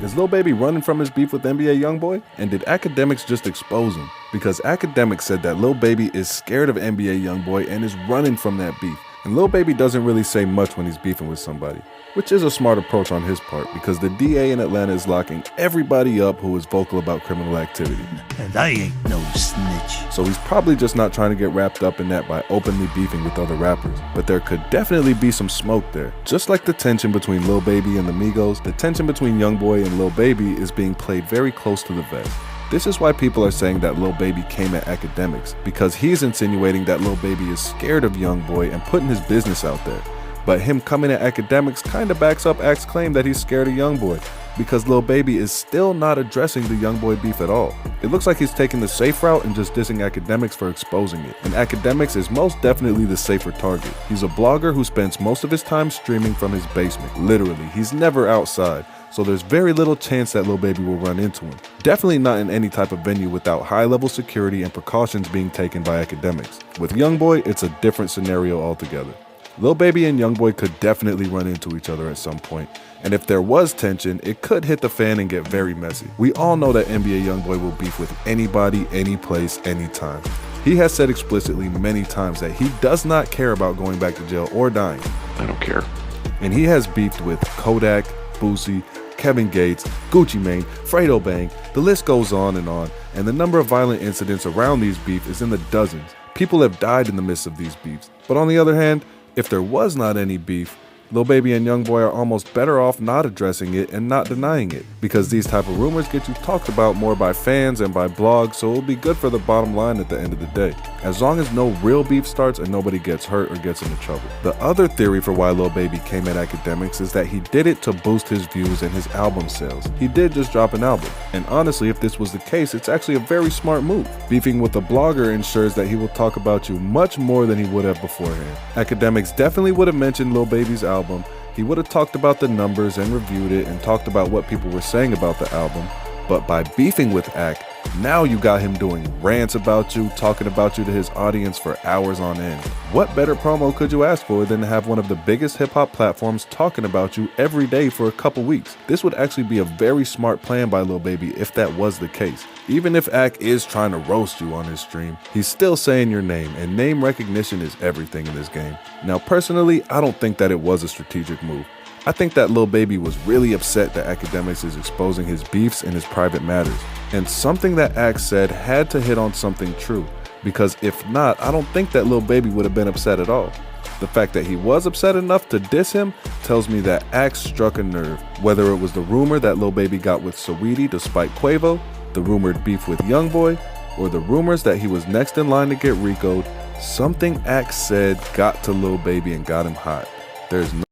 Is Lil Baby running from his beef with NBA YoungBoy? And did academics just expose him? Because academics said that Lil Baby is scared of NBA YoungBoy and is running from that beef. And Lil Baby doesn't really say much when he's beefing with somebody, which is a smart approach on his part because the DA in Atlanta is locking everybody up who is vocal about criminal activity. And I ain't no snitch. So he's probably just not trying to get wrapped up in that by openly beefing with other rappers. But there could definitely be some smoke there. Just like the tension between Lil Baby and the Migos, the tension between YoungBoy and Lil Baby is being played very close to the vest. This is why people are saying that Lil Baby came at academics, because he's insinuating that Lil Baby is scared of YoungBoy and putting his business out there. But him coming at academics kinda backs up Act's claim that he's scared of YoungBoy, because Lil Baby is still not addressing the YoungBoy beef at all. It looks like he's taking the safe route and just dissing academics for exposing it. And academics is most definitely the safer target. He's a blogger who spends most of his time streaming from his basement. Literally, he's never outside. So there's very little chance that Lil Baby will run into him. Definitely not in any type of venue without high-level security and precautions being taken by academics. With YoungBoy, it's a different scenario altogether. Lil Baby and YoungBoy could definitely run into each other at some point, and if there was tension, it could hit the fan and get very messy. We all know that NBA YoungBoy will beef with anybody, any place, anytime. He has said explicitly many times that he does not care about going back to jail or dying. I don't care. And he has beefed with Kodak, Boosie, Kevin Gates, Gucci Mane, Fredo Bang, the list goes on, and the number of violent incidents around these beefs is in the dozens. People have died in the midst of these beefs. But on the other hand, if there was not any beef, Lil Baby and YoungBoy are almost better off not addressing it and not denying it, because these type of rumors get you talked about more by fans and by blogs, so it'll be good for the bottom line at the end of the day, as long as no real beef starts and nobody gets hurt or gets into trouble. The other theory for why Lil Baby came at academics is that he did it to boost his views and his album sales. He did just drop an album, and honestly, if this was the case, it's actually a very smart move. Beefing with a blogger ensures that he will talk about you much more than he would have beforehand. Academics definitely would have mentioned Lil Baby's album. He would have talked about the numbers and reviewed it and talked about what people were saying about the album, but by beefing with Act, now you got him doing rants about you, talking about you to his audience for hours on end. What better promo could you ask for than to have one of the biggest hip-hop platforms talking about you every day for a couple weeks? This would actually be a very smart plan by Lil Baby if that was the case. Even if Act is trying to roast you on his stream, he's still saying your name, and name recognition is everything in this game. Now personally, I don't think that it was a strategic move. I think that Lil Baby was really upset that academics is exposing his beefs and his private matters. And something that Act said had to hit on something true, because if not, I don't think that Lil Baby would have been upset at all. The fact that he was upset enough to diss him tells me that Act struck a nerve, whether it was the rumor that Lil Baby got with Saweetie to spite Quavo, the rumored beef with YoungBoy, or the rumors that he was next in line to get RICO'd. Something Act said got to Lil Baby and got him hot. There's no